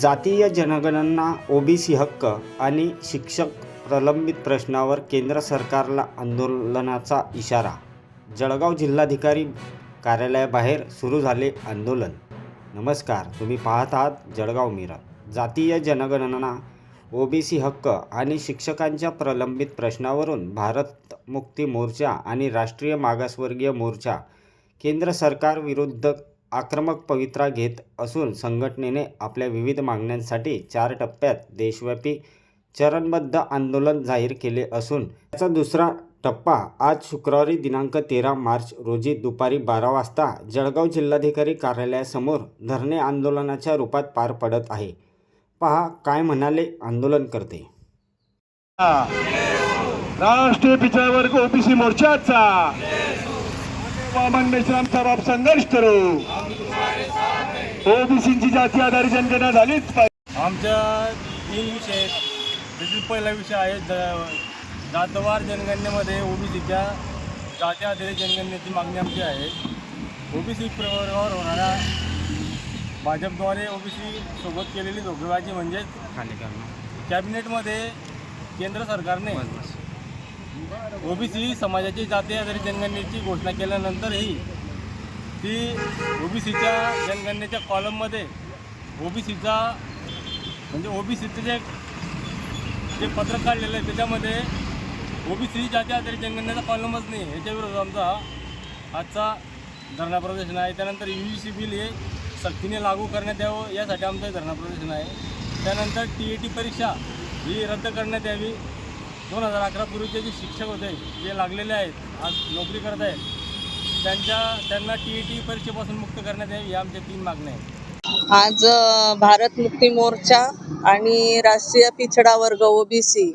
जातीय जनगणना, ओबीसी हक्क आणि शिक्षक प्रलंबित प्रश्नावर केंद्र सरकारला आंदोलनाचा इशारा. जळगाव जिल्हाधिकारी कार्यालयाबाहेर सुरू झाले आंदोलन. नमस्कार, तुम्ही पाहत आहात जळगाव मिरर. जातीय जनगणना, ओबीसी हक्क आणि शिक्षकांच्या प्रलंबित प्रश्नावरून भारत मुक्ती मोर्चा आणि राष्ट्रीय मागासवर्गीय मोर्चा केंद्र सरकारविरुद्ध आक्रमक पवित्रा घेत असून संघटनेने आपल्या विविध मागण्यांसाठी 4 टप्प्यात देशव्यापी चरणबद्ध आंदोलन जाहीर केले असून त्याचा दुसरा टप्पा आज शुक्रवारी दिनांक 13 मार्च रोजी दुपारी 12 वाजता जळगाव जिल्हाधिकारी कार्यालयासमोर धरणे आंदोलनाच्या रूपात पार पडत आहे. पहा काय म्हणाले आंदोलनकर्ते. राष्ट्रीय पिछड़ा वर्ग ओबीसी मोर्चाचा आमचा बाप संघर्ष करू. ओबीसीची जाती आधारित जनगणना झालीच पाहिजे. आमच्या 3 विषय आहेत. त्यातील पहिला विषय आहे जातवार जनगणनेमध्ये ओबीसीच्या जाती आधारित जनगणनेची मागणी आमची आहे. ओबीसी प्रवर्गावर होणाऱ्या भाजपद्वारे ओबीसी सोबत केलेली धोकेबाजी म्हणजेच कॅबिनेटमध्ये केंद्र सरकारने ओबीसी समाजाची जाती आधारित जनगणनेची घोषणा केल्यानंतरही ती ओबीसीच्या जनगणनेच्या कॉलममध्ये ओबीसीचा म्हणजे ओबीसीचं जे पत्रक काढलेलं आहे त्याच्यामध्ये ओबीसी जाती आधारित जनगणनेचा कॉलमच नाही. याच्याविरोधात आमचा आजचा धरणा प्रदर्शन आहे. त्यानंतर UGC बिल हे सक्तीने लागू करण्यात यावं यासाठी आमचं धरणा प्रदर्शन आहे. त्यानंतर TAT परीक्षा ही रद्द करण्यात यावी. 2011 पूर्वीचे जे शिक्षक होते जे लागलेले आहेत आज नोकरी करत आहेत त्यांना TAT परीक्षेपासून मुक्त करण्यात यावी. या आमच्या 3 मागण्या आहेत. आज भारत मुक्ती मोर्चा आणि राष्ट्रीय पिछडा वर्ग ओबीसी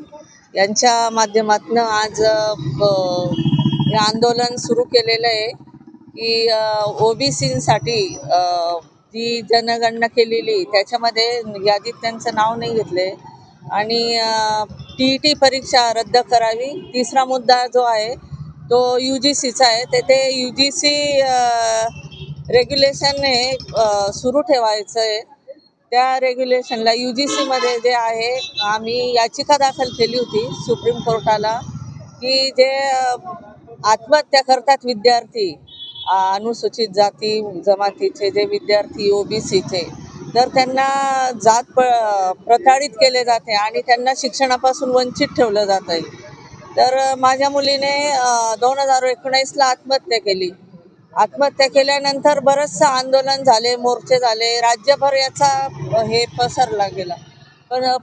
यांच्या माध्यमातून आज हे आंदोलन सुरू केलेलं आहे की ओबीसींसाठी जी जनगणना केलेली त्याच्यामध्ये यादीत त्यांचं नाव नाही घेतले आणि TET परीक्षा रद्द करावी. तिसरा मुद्दा जो आहे तो UGCचा आहे. ते UGC रेग्युलेशन हे सुरू ठेवायचं आहे. त्या रेग्युलेशनला UGCमध्ये जे आहे आम्ही याचिका दाखल केली होती सुप्रीम कोर्टाला की जे आत्महत्या करतात विद्यार्थी अनुसूचित जाती जमातीचे जे विद्यार्थी ओबीसीचे तर त्यांना जात प्रताडित केले जाते आणि त्यांना शिक्षणापासून वंचित ठेवलं जात आहे. तर माझ्या मुलीने 2019ला आत्महत्या केली. आत्महत्या केल्यानंतर बरंचसं आंदोलन झाले, मोर्चे झाले, राज्यभर याचा हे पसरला गेला.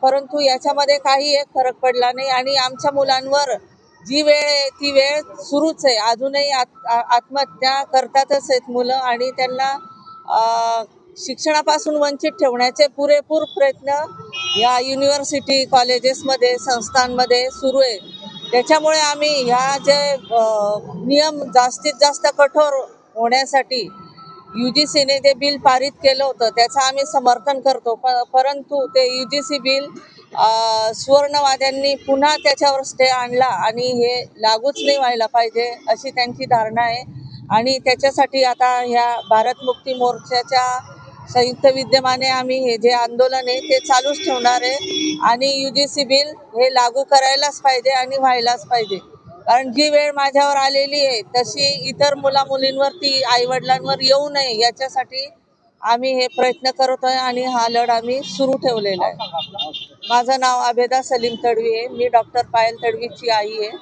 परंतु याच्यामध्ये काही एक फरक पडला नाही आणि आमच्या मुलांवर जी वेळ आहे ती वेळ सुरूच आहे. अजूनही आत्महत्या करतातच आहेत मुलं आणि त्यांना शिक्षणापासून वंचित ठेवण्याचे पुरेपूर प्रयत्न या युनिव्हर्सिटी कॉलेजेसमध्ये संस्थांमध्ये सुरू आहे. त्याच्यामुळे आम्ही ह्या जे नियम जास्तीत जास्त कठोर होण्यासाठी UGCने जे बिल पारित केलं होतं त्याचं आम्ही समर्थन करतो. परंतु ते UGC बिल सुवर्णवाद्यांनी पुन्हा त्याच्यावर स्टे आणला आणि हे लागूच नाही व्हायला पाहिजे अशी त्यांची धारणा आहे आणि त्याच्यासाठी आता ह्या भारत मुक्ती मोर्चाच्या संयुक्त विद्यमाने आम्ही हे जे आंदोलन आहे ते चालूच ठेवणार आहे आणि UGC बिल हे लागू करायलाच पाहिजे आणि व्हायलाच पाहिजे. कारण जी वेळ माझ्यावर आलेली आहे तशी इतर मुलींवरती आईवडिलांवर येऊ नये याच्यासाठी आम्ही हे प्रयत्न करतोय आणि हा लढा आम्ही सुरू ठेवलेला आहे. माझं नाव आबेदा सलीम तडवी आहे. मी डॉक्टर पायल तडवीची आई आहे.